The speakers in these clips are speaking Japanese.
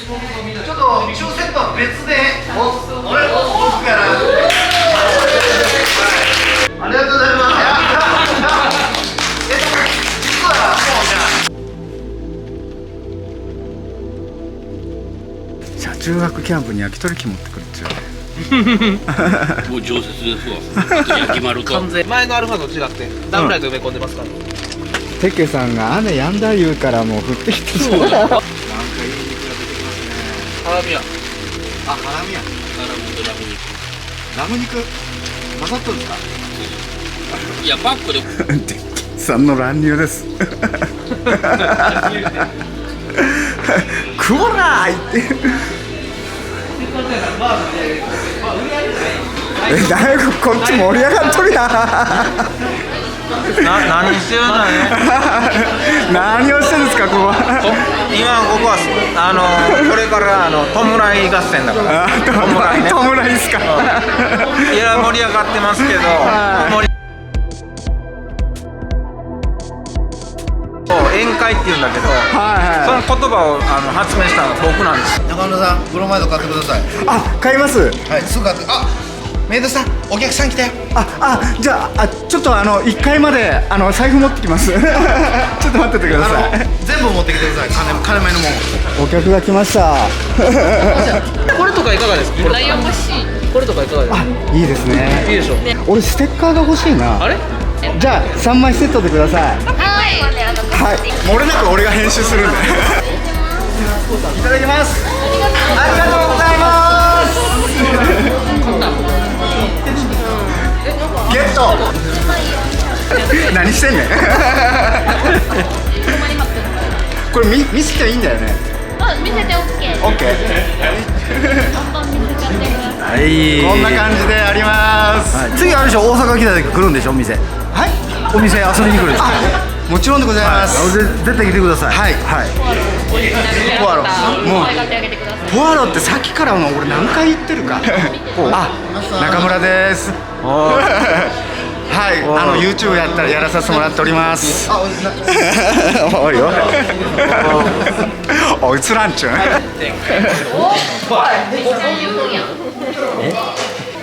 ちょっと一応セットは別で俺も奥からありがとうございます。実はもうじゃあ車中泊キャンプに焼き鳥器持ってくるっちゅうもう常設ですわ。あと焼き丸と完全前のアルファと違ってダウンライト埋め込んでますから。テケさんが雨止んだ言うからもう降ってきてそうだ。なんかいい肉が出てきますね。ハラミや。あ、ハラミや。ラムとラム肉。ラム肉混ざっとるんですか。いやパックでテケさんの乱入ですクオラーいってだいぶこっち盛り上がっとるやん。何してるんだね。何をしてるんですかここは。今ここはこれから弔い合戦だから。弔いね。弔いですか。いや盛り上がってますけど。宴会って言うんだけど、その言葉を発明したのは僕なんです。中村さんブロマイド買ってください。あ、買います。はい、すぐ買って。あ、メイドさんお客さん来たよ。じゃあちょっと1階まで財布持ってきます。ちょっと待っててください。全部持ってきてください。金前のもん。お客が来ました。これとかいかがですか。ライオン欲しい。これとかいかがですか。いいですね。いいでしょ。俺ステッカーが欲しいな。あれ。じゃあ3枚セットでください。はい。漏れなく俺が編集するんで。いただきます。ありがとうございます。ゲット。何してんねん。これ見せていいんだよね。見せて OK。オッケー。どんどん見せちゃってください。はい。こんな感じであります。次あれでしょ、大阪来た時来るんでしょ、お店。はい。お店遊びに来るんでしょ。もちろんでございます。絶対来てください。はい。ポアロ。もう可愛がってあげてください。ポアロってさっきからの俺何回言ってるか。中村です。はい、YouTube やらさせてもらっております。おいよ。おいつらんちゅう。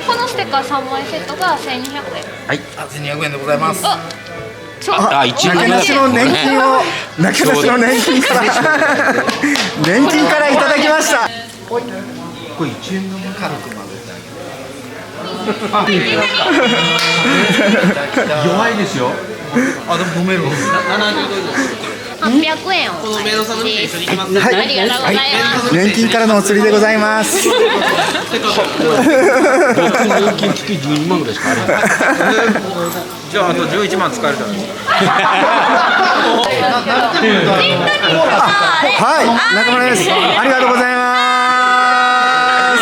このステッカー3枚セットが1200円。はい、1200円でございます。一なけなしの年金をなけなしの年金から年金からいただきました。これ1円玉軽く混ぜてあげる。弱いですよ。でも飲める。800円を。このメイドさんの店一緒に行きます。はい、ありがとうございます。年金からのお釣りでございます。年金月12万ぐらいしかあれない。じゃああと11万使えるじゃないですか。はい、中村です。ありがとうございます。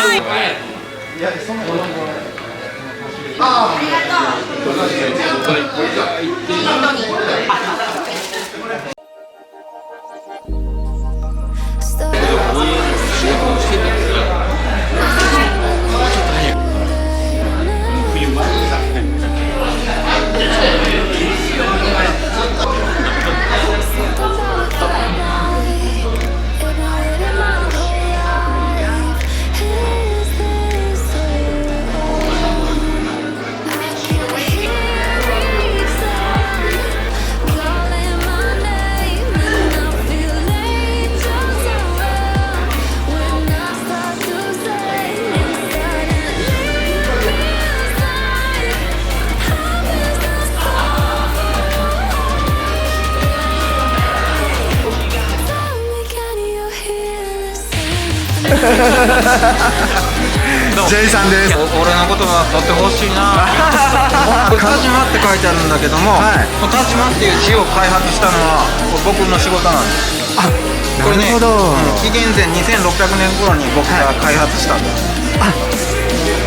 ジェイさんです。俺のことは取ってほしいな。これ田島って書いてあるんだけども、田島っていう字を開発したのは僕の仕事なんです。これね、紀元前2600年頃に僕が開発したんです。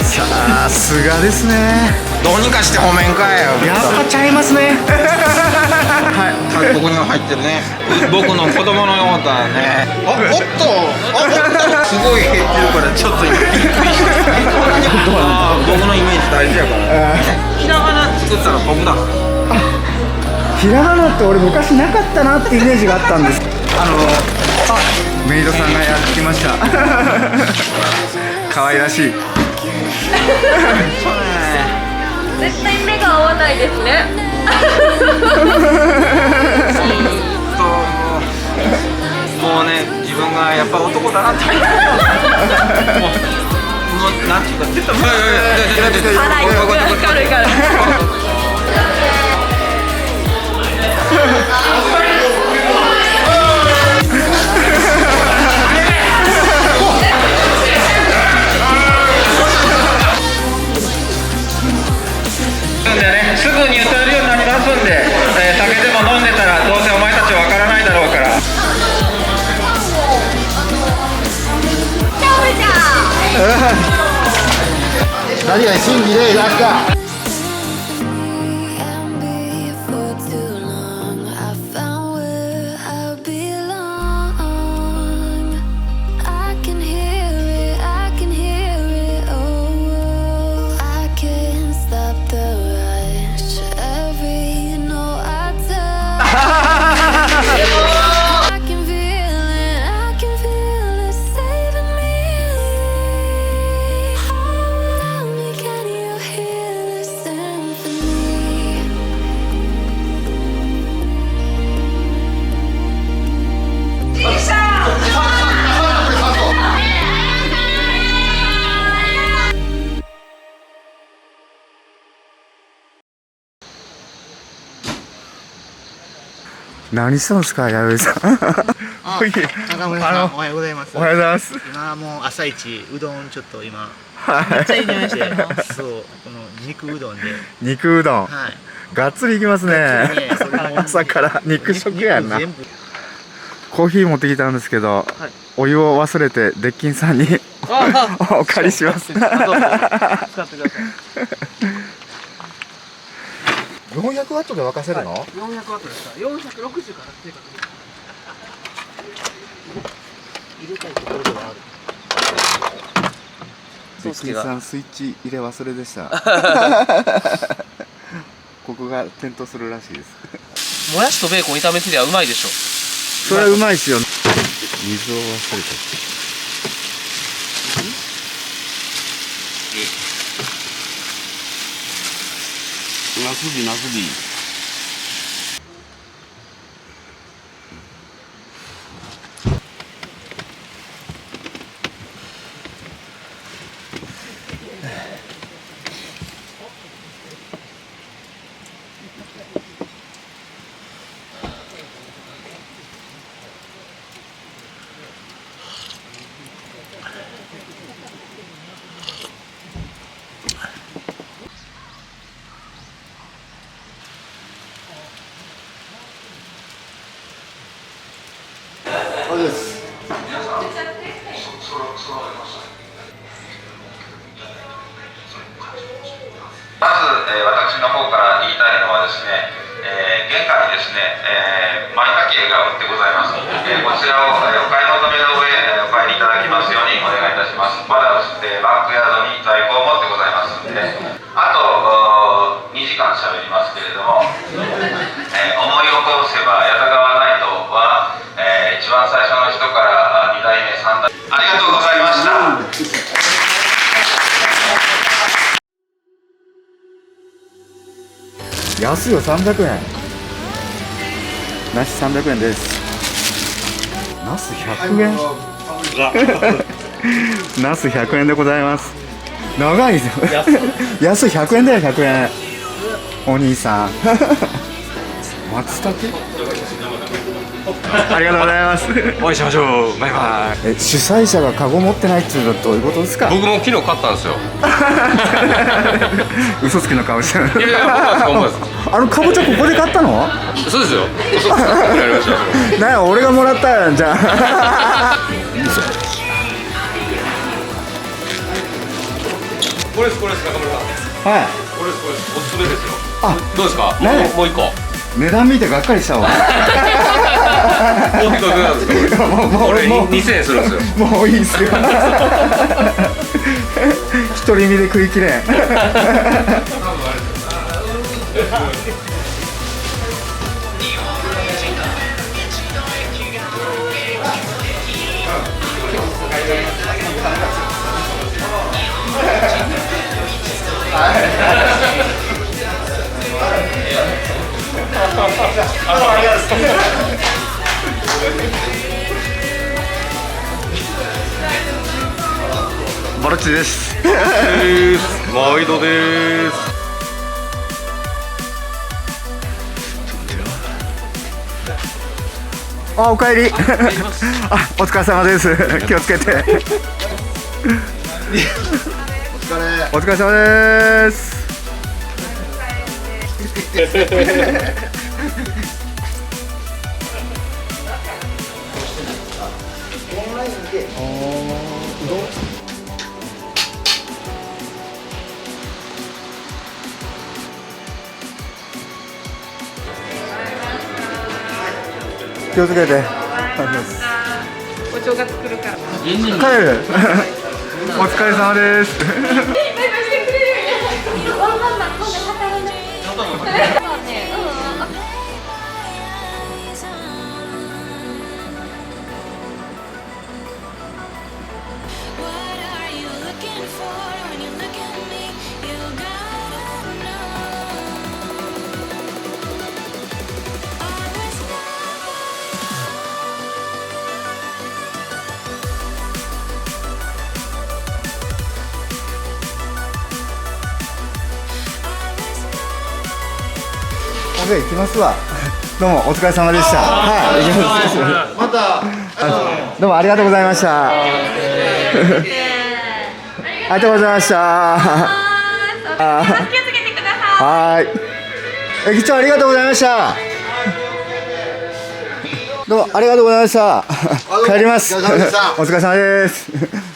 さすがですね。どうにかして褒めんかいよ。やっぱちゃいますね。はい、ここには入ってるね。僕の子供のようだね。おっとすごい減ってるからちょっとびっくりした。僕のイメージ大事やから。ひらがな作ったの僕だから。ひらがなって俺昔なかったなってイメージがあったんです。メイドさんがやってきました。可愛らしい。絶対目が合わないですね。もうね、自分がやっぱ男だなって。もうなんていうか、ちょっと。辛い。軽い。すぐに歌えるようになりますんで、酒でも飲んでたらどうせお前たちわからないだろうから。何が審議でなんか。何したんですか、弥生さん。中村さん、おはようございます。おはようございます。今もう朝一うどんちょっと今めっちゃいい匂いしてます。そうこの肉うどんで、肉うどん。はい。がっつりいきますね。朝から肉食やんな。全部コーヒー持ってきたんですけど、お湯を忘れてデッキンさんにお借りします。使ってください。400ワットで沸かせるの400ワットですか。460から正確に入れたいところではある。デッキンさんスイッチ入れ忘れでした。ここが点灯するらしいです。もやしとベーコン炒めてりゃうまいでしょ。それはうまいですよ。水を忘れて。なすび。そうです。まず、私の方から言いたいのはですね、玄関にですね、舞茸が売ってございます。こちらを、お買い求めの上、お帰りいただきますようにお願いいたします。まだ、バックヤードに在庫を持ってございますので、あと2時間しゃべりますけれども、思い起こせば八田川ナイトは、一番最初の人から2代目3代目ありがとうございました。安いよ、300円。なし300円です。ナス100円。ナス100円でございます。長いですよ。安い100円だよ、100円。お兄さん。松茸。ありがとうございます。お会いしましょう。バイバイ。主催者がカゴ持ってないっていうのはどういうことですか。僕も昨日買ったんですよ。嘘つきの顔してる。いやいや、ほんまです。あのかぼちゃここで買ったの？そうですよ。嘘つきやりました。なんや、俺がもらったやんじゃあ。これです中村さん。はい。これですおすすめですよ。あ、どうですか。ねもう一個。値段見てがっかりしたわ。もう一個どうなんですか。これ2000円するんですよ。もういいっすよ。独り身で食いきれん。ボロッチです毎度です。あ、おかえりあ、お疲れ様です気をつけてお疲れ様です気をつけて。お正月来るから。帰る。お疲れ様です。オッケー、行きますわ。どうもお疲れ様でした。はい、行きます。また。どうもありがとうございました。ありがとうございました。気をつけてください。はい。駅長ありがとうございました。どうもありがとうございました。帰ります。お疲れ様です。